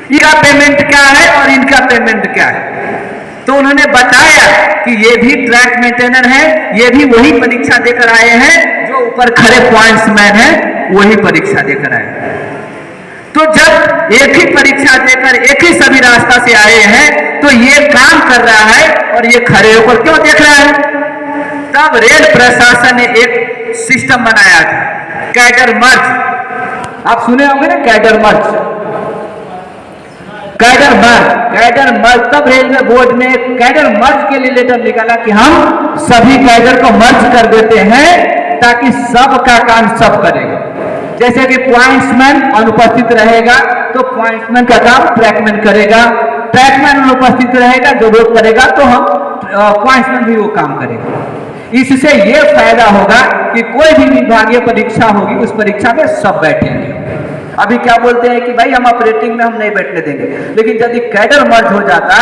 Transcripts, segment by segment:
इनका पेमेंट क्या है और इनका पेमेंट क्या है। तो उन्होंने बताया कि ये भी ट्रैक मेंटेनर है, ये भी वही परीक्षा देकर आए हैं जो ऊपर खड़े पॉइंट्समैन है, वही परीक्षा देकर आए। तो जब एक ही परीक्षा देकर एक ही सभी रास्ता से आए हैं तो ये काम कर रहा है और ये खड़े होकर क्यों देख रहा है। तब रेल प्रशासन ने एक सिस्टम बनाया था, कैडर मर्ज। आप सुने होंगे ना, कैडर मर्ज, कैडर मर्ज। तब रेलवे बोर्ड ने कैडर मर्ज के लिए लेटर निकाला कि हम सभी कैडर को मर्ज कर देते हैं ताकि सबका काम सब करेगा। जैसे कि पॉइंट्समैन अनुपस्थित रहेगा तो पॉइंट्समैन का काम ट्रैकमैन करेगा, ट्रैकमैन अनुपस्थित रहेगा जरूरत करेगा तो हम पॉइंट्समैन भी वो काम करेगा। इससे ये फायदा होगा कि कोई भी विभागीय परीक्षा होगी उस परीक्षा में सब बैठेंगे। अभी क्या बोलते हैं कि भाई हम ऑपरेटिंग में हम नहीं बैठने देंगे, लेकिन यदि कैडर मर्ज हो जाता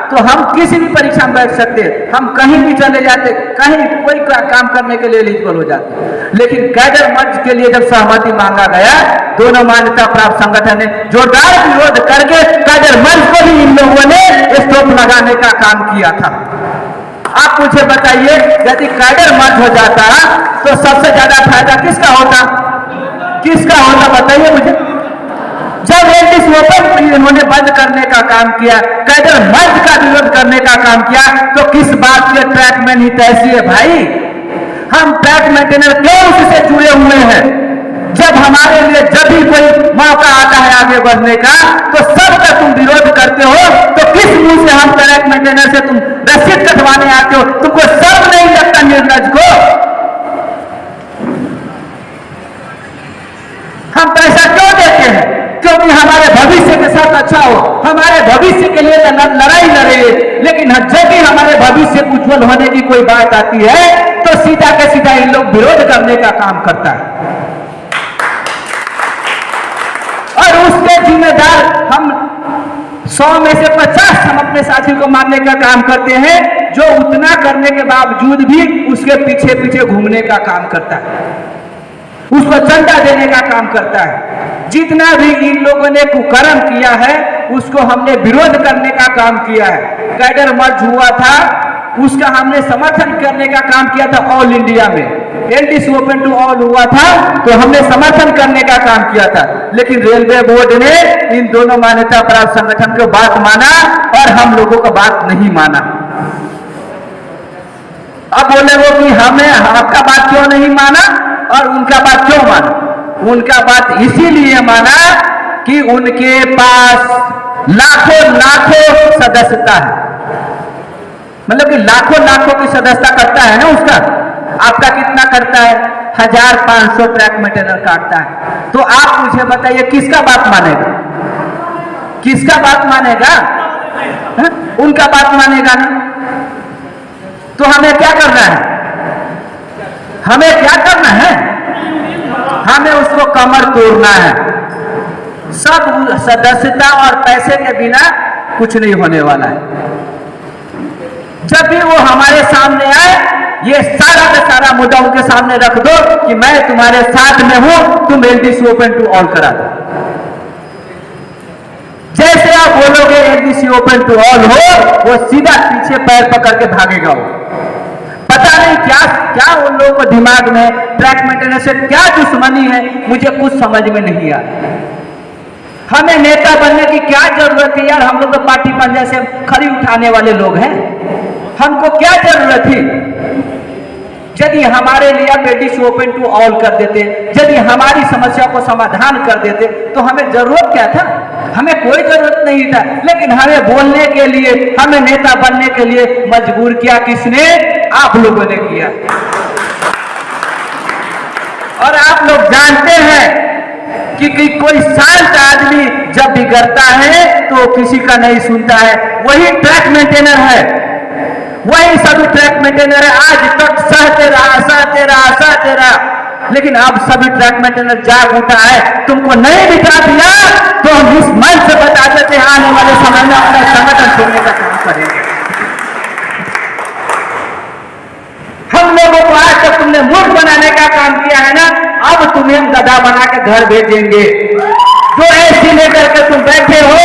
तो हम किसी भी परीक्षा में बैठ सकते, हम कहीं भी चले जाते, कहीं कोई काम करने के लिए एलिजिबल हो जाते। लेकिन कैडर मर्ज के लिए जब सहमति मांगा गया, दोनों मान्यता प्राप्त संगठन ने जोरदार विरोध करके कैडर मर्ज को भी इन लोगों ने स्टॉप लगाने का काम किया था। आप मुझे बताइए, यदि कैडर मर्ज हो जाता तो सबसे ज्यादा फायदा किसका होता, किसका होता बताइए मुझे। जब एलटीसी ओपन इन्होंने बंद करने का काम किया, कैडर मर्ज का विरोध करने का काम किया, तो किस बात के ट्रैकमैन ही तैसी है भाई। हम ट्रैक मेंटेनर क्यों उससे जुड़े हुए हैं। जब हमारे लिए जब भी कोई मौका आता है आगे बढ़ने का तो सबका तुम विरोध करते हो, तो किस मुंह से हम ट्रैक मेंटेनर से तुम रसीद कटवाने आते हो। तुमको शर्म नहीं लगता निर्लज को। हम पैसा क्यों देते हैं, क्योंकि हमारे भविष्य के साथ अच्छा हो, हमारे भविष्य के लिए लड़ाई लड़े। लेकिन जब भी हमारे भविष्य उज्जवल होने की कोई बात आती है तो सीधा के सीधा इन लोग विरोध करने का काम करता है। और उसके जिम्मेदार हम 100 में से 50 हम अपने साथी को मारने का काम करते हैं, जो उतना करने के बावजूद भी उसके पीछे पीछे घूमने का काम करता है, उसको चंदा देने का काम करता है। जितना भी इन लोगों ने कुकर्म किया है उसको हमने विरोध करने का काम किया है। कैडर मर्ज हुआ था, उसका हमने समर्थन करने का काम किया था ऑल इंडिया में। एलटीसी ओपन टू ऑल हुआ था तो हमने समर्थन करने का काम किया था। लेकिन रेलवे बोर्ड ने इन दोनों मान्यता प्राप्त संगठन को बात माना और हम लोगों को बात नहीं माना। अब बोले वो कि हमें आपका बात क्यों नहीं माना और उनका बात क्यों माना। उनका बात इसीलिए माना कि उनके पास लाखों लाखों सदस्यता है, मतलब कि लाखों लाखों की सदस्यता करता है ना उसका। आपका कितना करता है, 1500 ट्रैक मेंटेनर काटता है। तो आप मुझे बताइए किसका बात मानेगा, किसका बात मानेगा है? उनका बात मानेगा ना। तो हमें क्या करना है, हमें क्या करना है, हमें उसको कमर तोड़ना है। सब सदस्यता और पैसे के बिना कुछ नहीं होने वाला है। जब भी वो हमारे सामने आए, ये सारा का सारा मुद्दा उनके सामने रख दो कि मैं तुम्हारे साथ में हूं, तुम एलटीसी ओपन टू ऑल करा दो। जैसे आप बोलोगे एलटीसी ओपन टू ऑल हो, वो सीधा पीछे पैर पकड़ के भागेगा। वो पता नहीं क्या क्या उन लोगों को दिमाग में ट्रैक मेंटेनेंस से क्या दुश्मनी है, मुझे कुछ समझ में नहीं आ रहा। हमें नेता बनने की क्या जरूरत है यार, हम लोग तो पार्टी पंजा से खरी उठाने वाले लोग हैं, हमको क्या जरूरत थी। यदि हमारे लिए आप एलटीसी ओपन टू ऑल कर देते, यदि हमारी समस्या को समाधान कर देते तो हमें जरूरत क्या था, हमें कोई जरूरत नहीं था। लेकिन हमें बोलने के लिए, हमें नेता बनने के लिए मजबूर किया किसने, आप लोगों ने किया। और आप लोग जानते हैं कि कोई शांत आदमी जब बिगड़ता है तो किसी का नहीं सुनता है। वही ट्रैक मेंटेनर है, वही सभी ट्रैक मेंटेनर है। आज तक सहते रहा, लेकिन अब सभी ट्रैक मेंटेनर जाग उठा है। तुमको नहीं बिठा दिया तो हम इस मंच से बताते थे आने वाले समय में अपना संगठन छोड़ने का काम करेंगे। हम लोगों को आज तक तुमने मूर्ख बनाने का काम किया है ना, अब तुम्हें हम गधा बना के घर भेजेंगे। जो एसी लेकर के तुम बैठे हो,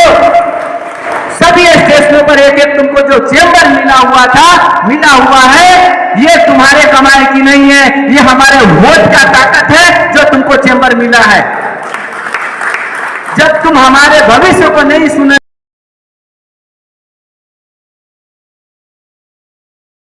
सभी स्टेशनों पर एक एक तुमको जो चेंबर मिला हुआ है, ये तुम्हारे कमाई की नहीं है, ये हमारे वोट का ताकत है जो तुमको चेंबर मिला है। जब तुम हमारे भविष्य को नहीं सुने